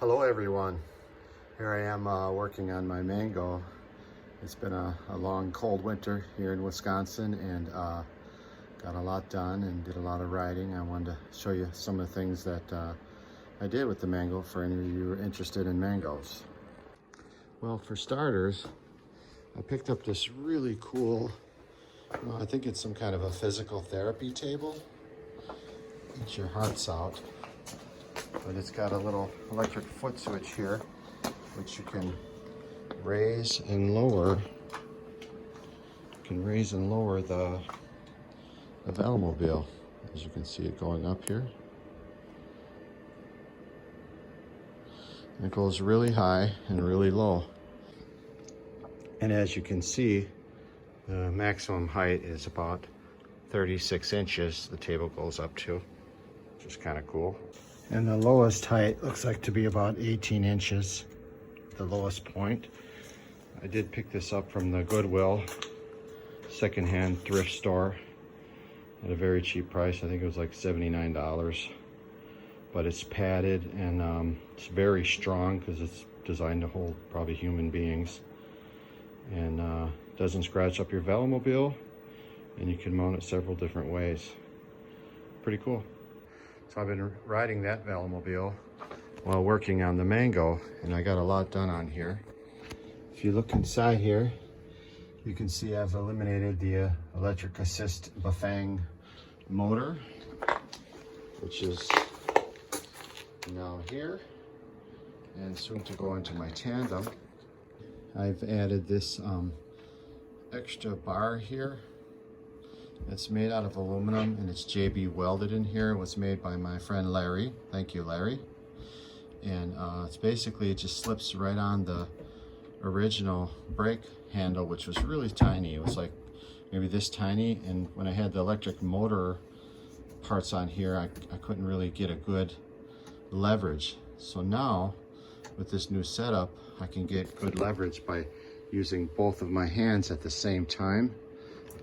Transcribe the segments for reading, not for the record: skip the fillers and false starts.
Hello everyone. Here I am working on my Mango. It's been a long cold winter here in Wisconsin, and got a lot done and did a lot of riding. I wanted to show you some of the things that I did with the Mango for any of you who are interested in mangoes. Well, for starters, I picked up this really cool, I think it's some kind of a physical therapy table. Get your hearts out. But it's got a little electric foot switch here, which you can raise and lower. You can raise and lower the Velomobile. As you can see it going up here. And it goes really high and really low. And as you can see, the maximum height is about 36 inches the table goes up to, which is kind of cool. And the lowest height looks like to be about 18 inches, the lowest point. I did pick this up from the Goodwill secondhand thrift store at a very cheap price. I think it was like $79. But it's padded and it's very strong because it's designed to hold probably human beings. And doesn't scratch up your Velomobile, and you can mount it several different ways. Pretty cool. So I've been riding that Velomobile while working on the Mango, and I got a lot done on here. If you look inside here, you can see I've eliminated the electric assist Bafang motor, which is now here and soon to go into my tandem. I've added this extra bar here. It's made out of aluminum and it's JB welded in here. It was made by my friend Larry. Thank you, Larry. And it's basically, it just slips right on the original brake handle, which was really tiny. It was like maybe this tiny, and when I had the electric motor parts on here, I couldn't really get a good leverage. So now with this new setup, I can get good leverage by using both of my hands at the same time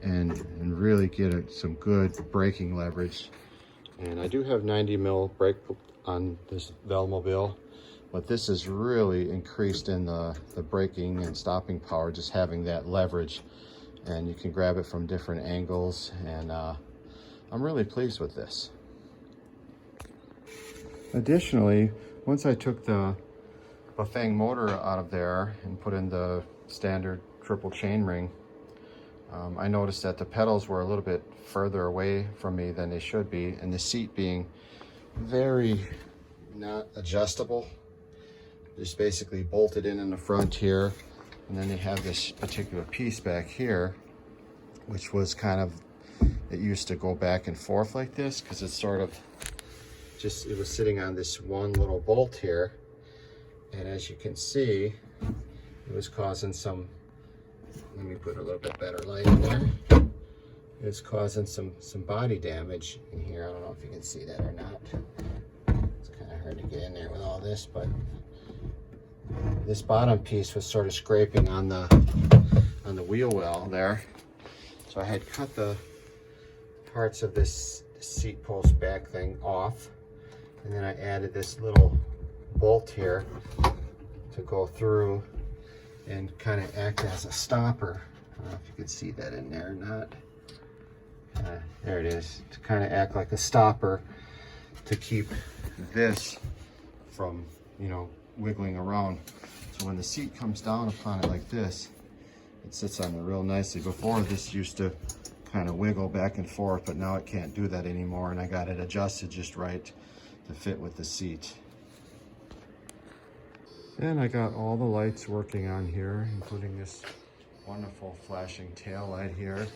and really get some good braking leverage. And I do have 90 mil brake on this Velomobile, but this is really increased in the braking and stopping power, just having that leverage. And you can grab it from different angles, and I'm really pleased with this. Additionally, once I took the Bafang motor out of there and put in the standard triple chainring, I noticed that the pedals were a little bit further away from me than they should be, and the seat being very not adjustable. Just basically bolted in the front here, and then they have this particular piece back here, which was kind of, it used to go back and forth like this because it's sort of just, it was sitting on this one little bolt here, and as you can see, it was causing some, let me put a little bit better light in there. It's causing some body damage in here. I don't know if you can see that or not. It's kind of hard to get in there with all this, but this bottom piece was sort of scraping on the wheel well there. So I had cut the parts of this seat post back thing off, and then I added this little bolt here to go through and kind of act as a stopper. I don't know if you can see that in there or not. There it is, to kind of act like a stopper to keep this from, you know, wiggling around. So when the seat comes down upon it like this, it sits on it real nicely. Before, this used to kind of wiggle back and forth, but now it can't do that anymore, and I got it adjusted just right to fit with the seat. And I got all the lights working on here, including this wonderful flashing tail light here.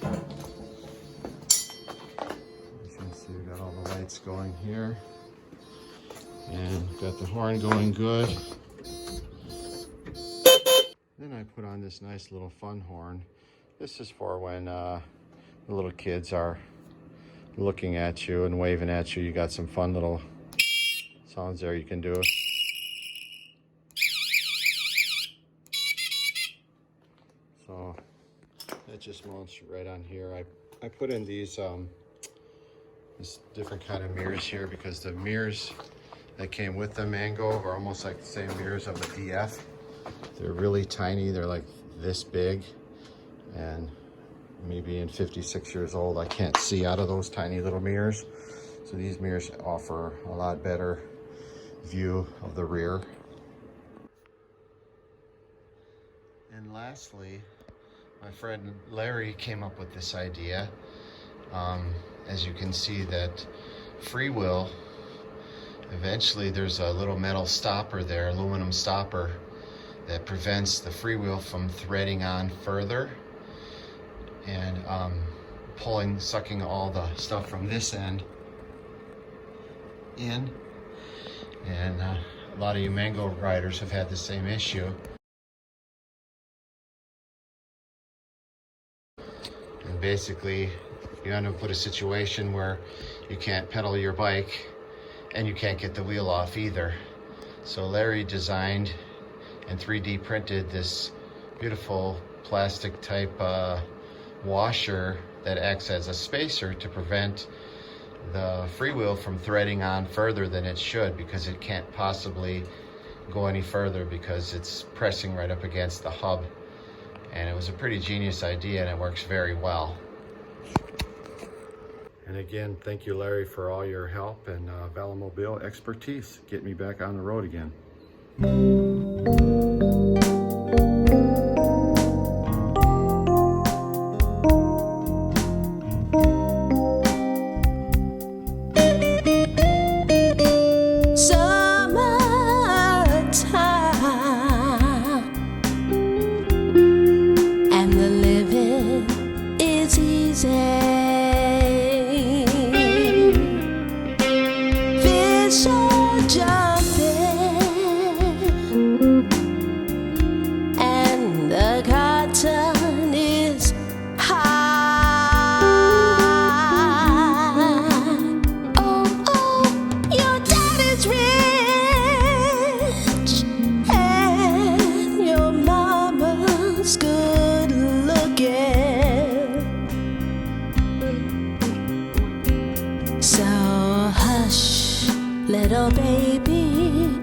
As you can see, we got all the lights going here. And got the horn going good. Then I put on this nice little fun horn. This is for when the little kids are looking at you and waving at you. You got some fun little sounds there you can do. So that just mounts right on here. I put in these There's different kind of mirrors here because the mirrors that came with the Mango are almost like the same mirrors of the DF. They're really tiny. They're like this big, and me being 56 years old, I can't see out of those tiny little mirrors. So these mirrors offer a lot better view of the rear. And lastly, my friend Larry came up with this idea. As you can see, that freewheel, eventually there's a little metal stopper there, aluminum stopper, that prevents the freewheel from threading on further and sucking all the stuff from this end in. And a lot of you Mango riders have had the same issue. And basically, you end up with a situation where you can't pedal your bike and you can't get the wheel off either. So Larry designed and 3D printed this beautiful plastic type washer that acts as a spacer to prevent the freewheel from threading on further than it should, because it can't possibly go any further because it's pressing right up against the hub. And it was a pretty genius idea, and it works very well. And again, thank you, Larry, for all your help and Velomobile expertise. Get me back on the road again. So hush, little baby,